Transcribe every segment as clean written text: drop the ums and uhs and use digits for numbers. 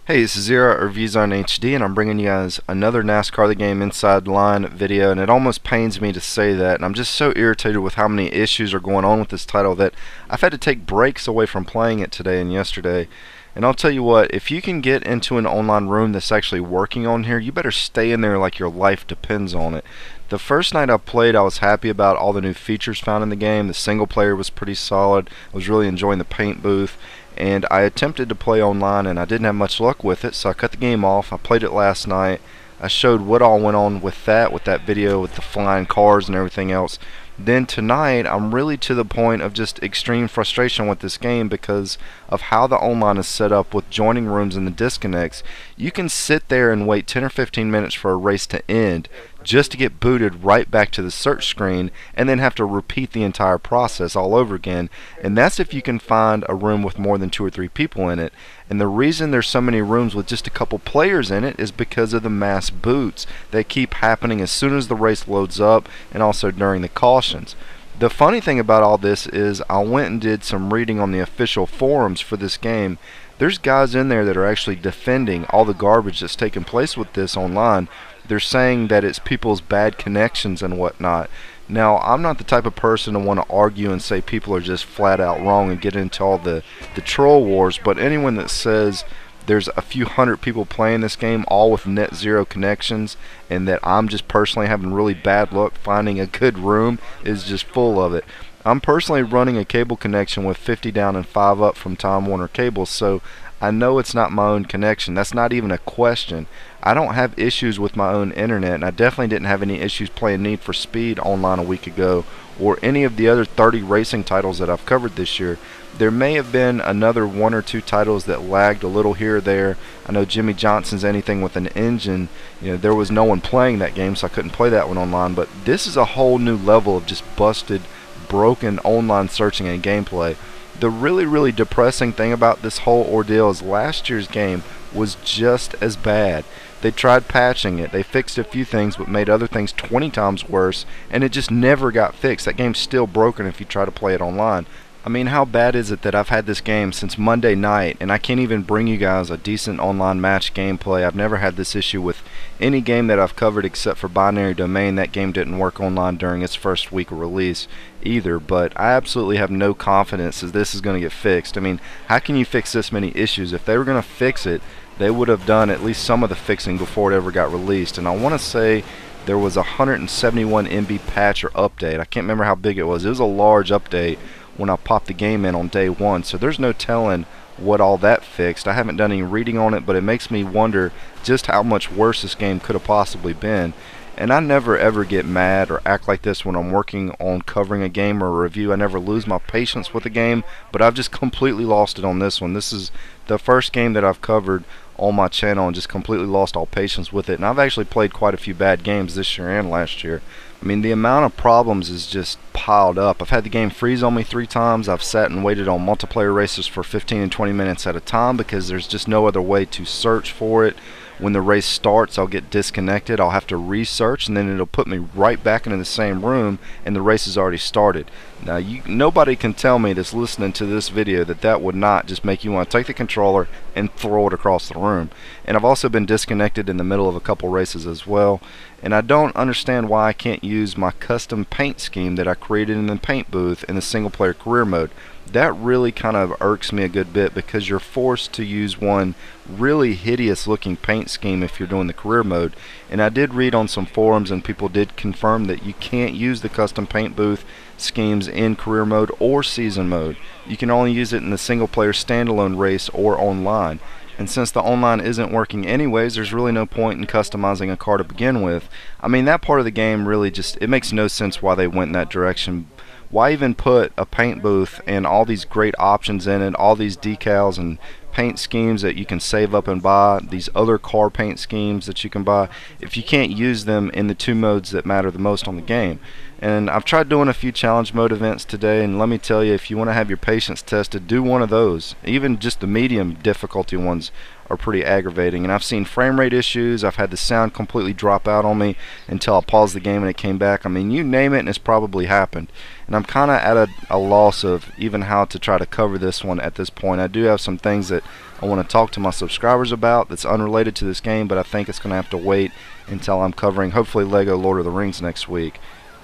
Hey, this is Zero at ReviewZoneHD, and I'm bringing you guys another NASCAR the Game Inside Line video, and it almost pains me to say that, and I'm just so irritated with how many issues are going on with this title that I've had to take breaks away from playing it today and yesterday. And I'll tell you what, if you can get into an online room that's actually working on here, you better stay in there like your life depends on it. The first night I played, I was happy about all the new features found in the game. The single player was pretty solid. I was really enjoying the paint booth. And I attempted to play online and I didn't have much luck with it, so I cut the game off. I played it last night. I showed what all went on with that video with the flying cars and everything else. Then tonight I'm really to the point of just extreme frustration with this game because of how the online is set up with joining rooms and the disconnects. You can sit there and wait 10 or 15 minutes for a race to end just to get booted right back to the search screen and then have to repeat the entire process all over again. And that's if you can find a room with more than 2 or 3 people in it. And the reason there's so many rooms with just a couple players in it is because of the mass boots that keep happening as soon as the race loads up and also during the cautions. The funny thing about all this is I went and did some reading on the official forums for this game. There's guys in there that are actually defending all the garbage that's taking place with this online. They're saying that it's people's bad connections and whatnot. Now, I'm not the type of person to want to argue and say people are just flat out wrong and get into all the troll wars, but anyone that says there's a few hundred people playing this game all with net zero connections and that I'm just personally having really bad luck finding a good room is just full of it. I'm personally running a cable connection with 50 down and 5 up from Time Warner Cable, so I know it's not my own connection. That's not even a question. I don't have issues with my own internet, and I definitely didn't have any issues playing Need for Speed online a week ago or any of the other 30 racing titles that I've covered this year. There may have been another 1 or 2 titles that lagged a little here or there. I know Jimmy Johnson's Anything with an Engine, there was no one playing that game, so I couldn't play that one online, but this is a whole new level of just busted, broken online searching and gameplay. The really depressing thing about this whole ordeal is last year's game was just as bad. They tried patching it, they fixed a few things but made other things 20 times worse, and it just never got fixed. That game's still broken if you try to play it online. I mean, how bad is it that I've had this game since Monday night and I can't even bring you guys a decent online match gameplay? I've never had this issue with any game that I've covered except for Binary Domain. That game didn't work online during its first week of release either, but I absolutely have no confidence that this is going to get fixed. I mean, how can you fix this many issues? If they were going to fix it, they would have done at least some of the fixing before it ever got released. And I want to say there was a 171 MB patch or update. I can't remember how big it was. It was a large update when I popped the game in on day one, so there's no telling what all that fixed. I haven't done any reading on it, but it makes me wonder just how much worse this game could have possibly been. And I never ever get mad or act like this when I'm working on covering a game or a review. I never lose my patience with a game, but I've just completely lost it on this one. This is the first game that I've covered on my channel and just completely lost all patience with it. And I've actually played quite a few bad games this year and last year. I mean, the amount of problems is just piled up. I've had the game freeze on me 3 times. I've sat and waited on multiplayer races for 15 and 20 minutes at a time because there's just no other way to search for it. When the race starts, I'll get disconnected. I'll have to research, and then it'll put me right back into the same room, and the race has already started. Now, nobody can tell me that's listening to this video that would not just make you want to take the controller and throw it across the room. And I've also been disconnected in the middle of a couple races as well. And I don't understand why I can't use my custom paint scheme that I created in the paint booth in the single player career mode. That really kind of irks me a good bit because you're forced to use one really hideous looking paint scheme if you're doing the career mode. And I did read on some forums and people did confirm that you can't use the custom paint booth schemes in career mode or season mode. You can only use it in the single player standalone race or online. And since the online isn't working anyways, there's really no point in customizing a car to begin with. I mean, that part of the game really just, it makes no sense why they went in that direction. Why even put a paint booth and all these great options in it, all these decals and paint schemes that you can save up and buy, these other car paint schemes that you can buy, if you can't use them in the 2 modes that matter the most on the game? And I've tried doing a few challenge mode events today, and let me tell you, if you want to have your patience tested, do one of those. Even just the medium difficulty ones are pretty aggravating, and I've seen frame rate issues. I've had the sound completely drop out on me until I paused the game and it came back. I mean, you name it and it's probably happened, and I'm kind of at a loss of even how to try to cover this one at this point. I do have some things that I want to talk to my subscribers about that's unrelated to this game, but I think it's going to have to wait until I'm covering hopefully Lego Lord of the Rings next week.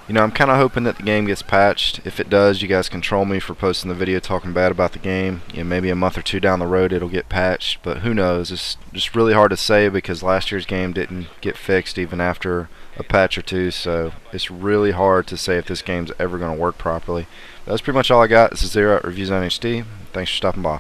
You know, I'm kind of hoping that the game gets patched. If it does, you guys can troll me for posting the video talking bad about the game. You know, maybe a month or two down the road it'll get patched, but who knows? It's just really hard to say because last year's game didn't get fixed even after a patch or two, so it's really hard to say if this game's ever going to work properly. That's pretty much all I got. This is Zero at ReviewZoneHD. Thanks for stopping by.